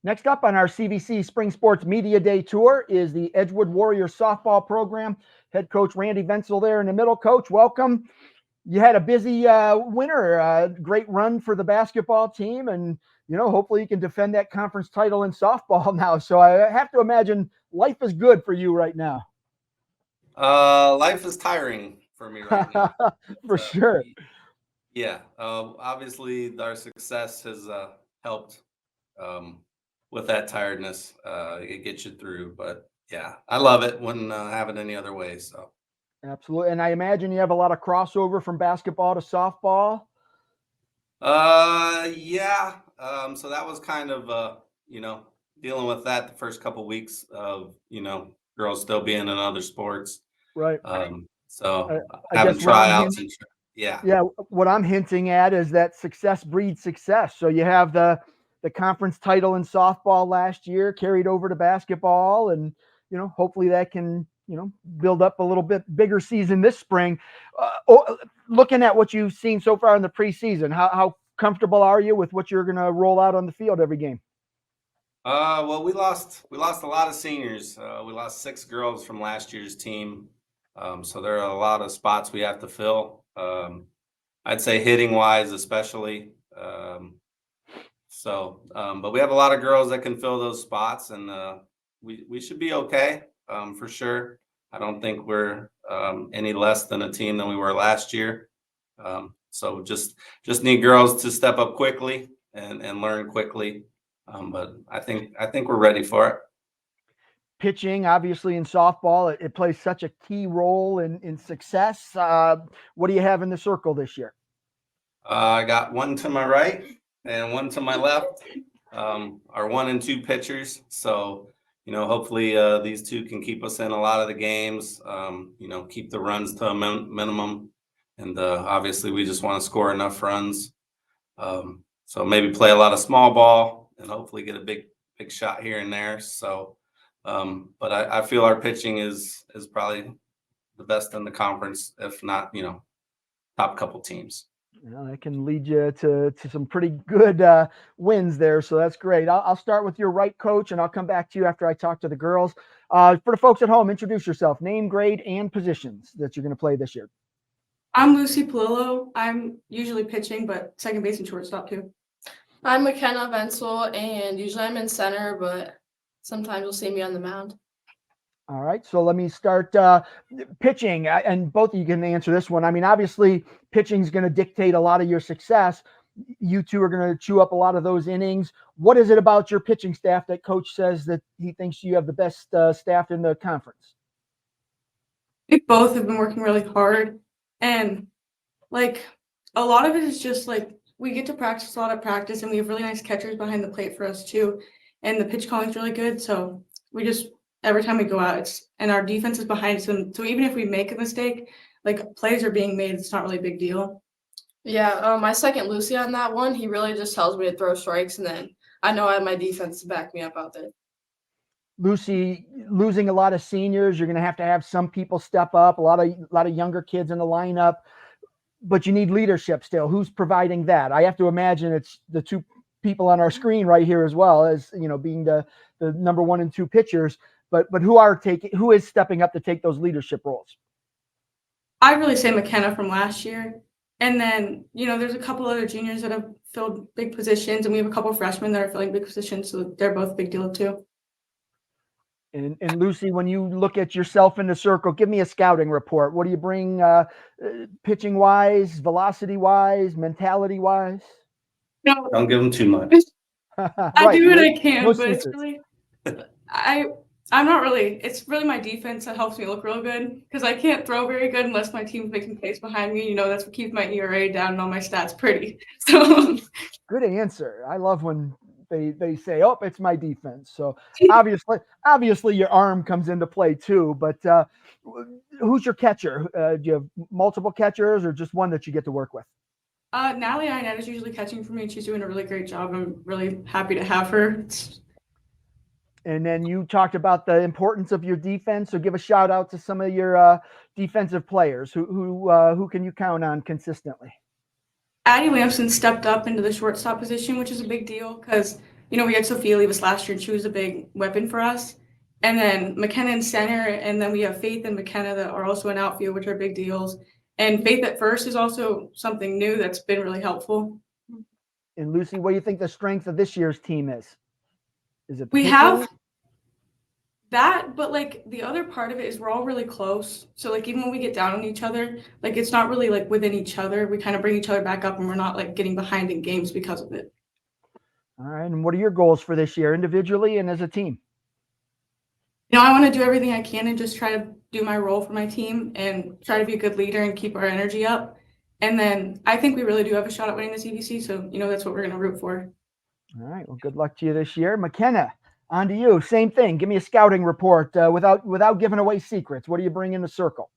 Next up on our CBC Spring Sports Media Day Tour is the Edgewood Warriors softball program. Head coach Randy Venzel there in the middle. Coach, welcome. You had a busy winter, great run for the basketball team, and hopefully you can defend that conference title in softball now. So I have to imagine life is good for you right now. Life is tiring for me right now. For sure. Yeah. Obviously, our success has helped um, with that tiredness. It gets you through, but yeah, I love it. Wouldn't have it any other way. So. Absolutely. And I imagine you have a lot of crossover from basketball to softball. Yeah. So that was kind of you know, dealing with that the first couple weeks of, girls still being in other sports. Right. I, So I having guess what I'm tryouts hinting, and yeah. yeah, what I'm hinting at is that success breeds success. So you have the conference title in softball last year carried over to basketball, and hopefully that can build up a little bit bigger season this spring. Looking at what you've seen so far in the preseason, how comfortable are you with what you're going to roll out on the field every game? Well, we lost a lot of seniors. We lost 6 girls from last year's team. So there are a lot of spots we have to fill. I'd say hitting wise, especially. But we have a lot of girls that can fill those spots, and we should be okay for sure. I don't think we're any less than a team than we were last year. So just need girls to step up quickly and learn quickly. But I think we're ready for it. Pitching, obviously, in softball, it plays such a key role in success. What do you have in the circle this year? I got one to my right and one to my left. Our 1 and 2 pitchers. So, hopefully these two can keep us in a lot of the games. Keep the runs to a minimum, and obviously we just want to score enough runs. So maybe play a lot of small ball and hopefully get a big shot here and there. So, but I feel our pitching is probably the best in the conference, if not, top couple teams. That can lead you to some pretty good wins there. So that's great. I'll start with your right, coach, and I'll come back to you after I talk to the girls. For the folks at home, introduce yourself, name, grade, and positions that you're going to play this year. I'm Lucy Palillo. I'm usually pitching, but second base and shortstop too. I'm McKenna Venzel, and usually I'm in center, but sometimes you'll see me on the mound. All right, so let me start pitching, and both of you can answer this one. I mean, obviously, pitching is going to dictate a lot of your success. You two are going to chew up a lot of those innings. What is it about your pitching staff that coach says that he thinks you have the best staff in the conference? We both have been working really hard, and a lot of it is just we get to practice a lot at practice, and we have really nice catchers behind the plate for us too, and the pitch calling is really good. So we just every time we go out, and our defense is behind us. So even if we make a mistake, plays are being made, it's not really a big deal. Yeah, my second Lucy on that one, he really just tells me to throw strikes, and then I know I have my defense to back me up out there. Lucy, losing a lot of seniors, you're going to have some people step up, a lot of younger kids in the lineup, but you need leadership still. Who's providing that? I have to imagine it's the two people on our screen right here, as well as being the number 1 and 2 pitchers. But who is stepping up to take those leadership roles? I'd really say McKenna from last year. And then, there's a couple other juniors that have filled big positions, and we have a couple of freshmen that are filling big positions, so they're both a big deal too. And Lucy, when you look at yourself in the circle, give me a scouting report. What do you bring pitching wise, velocity wise, mentality wise? No, Don't give them too much. I do what I can, no but secrets. it's really I'm not really. It's really my defense that helps me look real good, because I can't throw very good unless my team's making plays behind me. That's what keeps my ERA down and all my stats pretty. So good answer. I love when they say, "Oh, it's my defense." So obviously your arm comes into play too. But who's your catcher? Do you have multiple catchers or just one that you get to work with? Natalie Inez is usually catching for me, and she's doing a really great job. I'm really happy to have her. And then you talked about the importance of your defense. So give a shout out to some of your defensive players. Who can you count on consistently? Addie Lamson stepped up into the shortstop position, which is a big deal because we had Sophia leave us last year, and she was a big weapon for us. And then McKenna in center, and then we have Faith and McKenna that are also in outfield, which are big deals. And Faith at first is also something new that's been really helpful. And Lucy, what do you think the strength of this year's team is? Is it the We pitching? have that, but like the other part of it is we're all really close. So like even when we get down on each other, like it's not really like within each other. We kind of bring each other back up, and we're not like getting behind in games because of it. All right. And what are your goals for this year, individually and as a team? I want to do everything I can and just try to do my role for my team and try to be a good leader and keep our energy up. And then I think we really do have a shot at winning the CBC. So, that's what we're going to root for. All right. Well, good luck to you this year. McKenna, on to you. Same thing. Give me a scouting report without giving away secrets. What do you bring in the circle?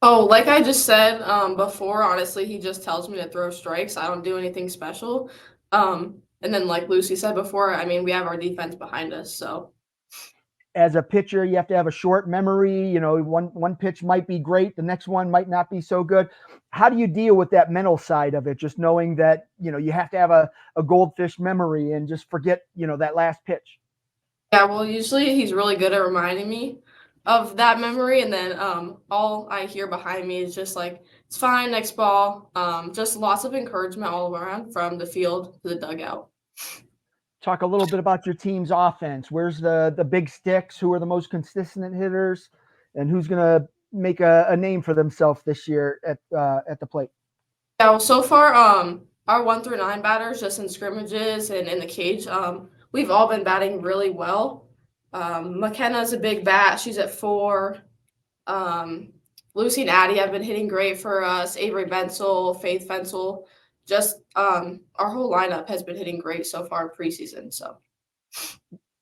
Oh, like I just said before, honestly, he just tells me to throw strikes. I don't do anything special. And then like Lucy said before, I mean, we have our defense behind us, so. As a pitcher, you have to have a short memory. One pitch might be great, the next one might not be so good. How do you deal with that mental side of it? Just knowing that, you have to have a goldfish memory and just forget, that last pitch. Yeah, well, usually he's really good at reminding me of that memory, and then all I hear behind me is just like, it's fine, next ball. Just lots of encouragement all around from the field to the dugout. Talk a little bit about your team's offense. Where's the big sticks? Who are the most consistent hitters? And who's going to make a name for themselves this year at the plate? Yeah, well, so far, our 1 through 9 batters, just in scrimmages and in the cage, we've all been batting really well. McKenna's a big bat. She's at 4. Lucy and Addie have been hitting great for us. Avery Bensel, Faith Fensel. Just our whole lineup has been hitting great so far preseason. So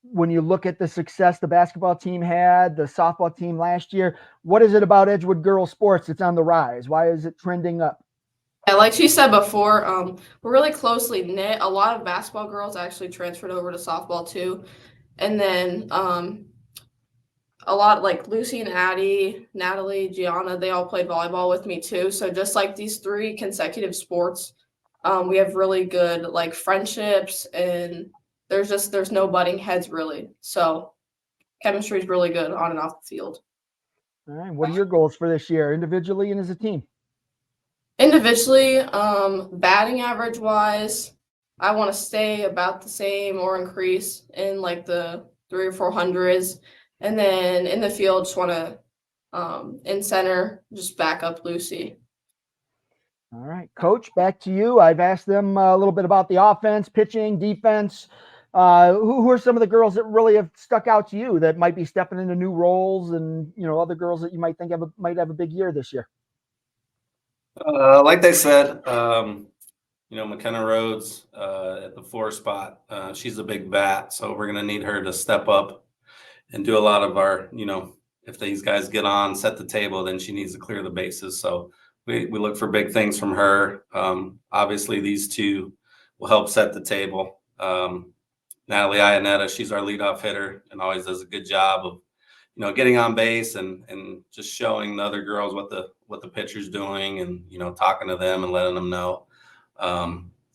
when you look at the success the basketball team had, the softball team last year, what is it about Edgewood girls sports that's on the rise? Why is it trending up? Yeah, like she said before, we're really closely knit. A lot of basketball girls actually transferred over to softball too. And then a lot like Lucy and Addie, Natalie, Gianna, they all played volleyball with me too. So just like these 3 consecutive sports, we have really good like friendships, and there's no butting heads really. So chemistry is really good on and off the field. All right. What are your goals for this year, individually and as a team? Individually, batting average wise, I want to stay about the same or increase in like the 300 or 400s. And then in the field, just want to, in center, just back up Lucy. All right, Coach, back to you. I've asked them a little bit about the offense, pitching, defense. Who are some of the girls that really have stuck out to you that might be stepping into new roles, and other girls that you might think might have a big year this year? Like they said, McKenna Rhodes at the 4 spot. She's a big bat, so we're gonna need her to step up and do a lot of our, if these guys get on, set the table, then she needs to clear the bases. So we look for big things from her. Obviously, these 2 will help set the table. Natalie Ionetta, she's our leadoff hitter and always does a good job of, getting on base and just showing the other girls what the pitcher's doing, and talking to them and letting them know.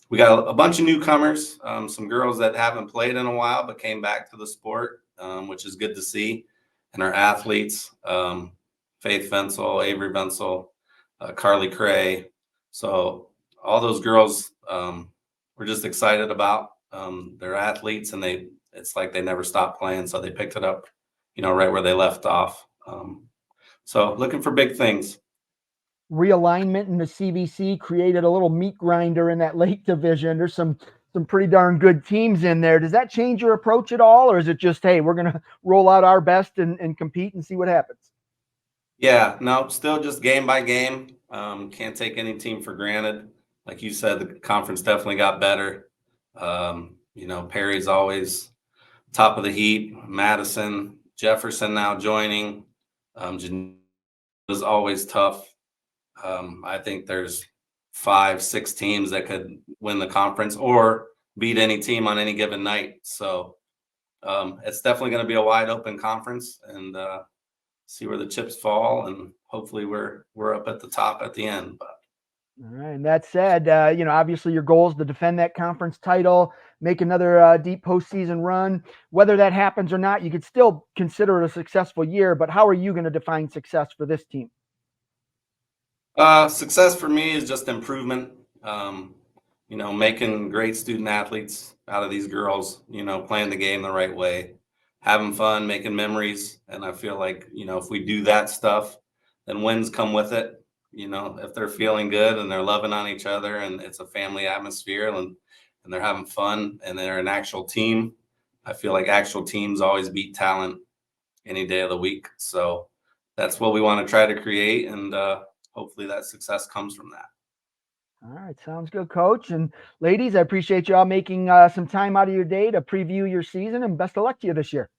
We got a bunch of newcomers, some girls that haven't played in a while but came back to the sport, which is good to see. And our athletes, Faith Fensel, Avery Bensel, Carly Cray. So all those girls, we're just excited about. They're athletes, and it's like they never stopped playing, so they picked it up, right where they left off. So looking for big things. Realignment in the CBC created a little meat grinder in that Lake Division. There's some pretty darn good teams in there. Does that change your approach at all, or is it just, hey, we're going to roll out our best and compete and see what happens? Yeah, no, still just game by game. Can't take any team for granted. Like you said, the conference definitely got better. Perry's always top of the heap. Madison, Jefferson now joining. Geneva is always tough. I think there's 5-6 teams that could win the conference or beat any team on any given night. So it's definitely going to be a wide open conference, and see where the chips fall, and hopefully we're up at the top at the end. But All right. And that said, obviously your goal is to defend that conference title, make another deep postseason run. Whether that happens or not, you could still consider it a successful year. But how are you going to define success for this team? Success for me is just improvement. Making great student athletes out of these girls, playing the game the right way, having fun, making memories. And I feel like, if we do that stuff, then wins come with it. If they're feeling good and they're loving on each other and it's a family atmosphere and they're having fun and they're an actual team, I feel like actual teams always beat talent any day of the week. So that's what we want to try to create. And hopefully that success comes from that. All right. Sounds good, Coach. And ladies, I appreciate you all making some time out of your day to preview your season, and best of luck to you this year.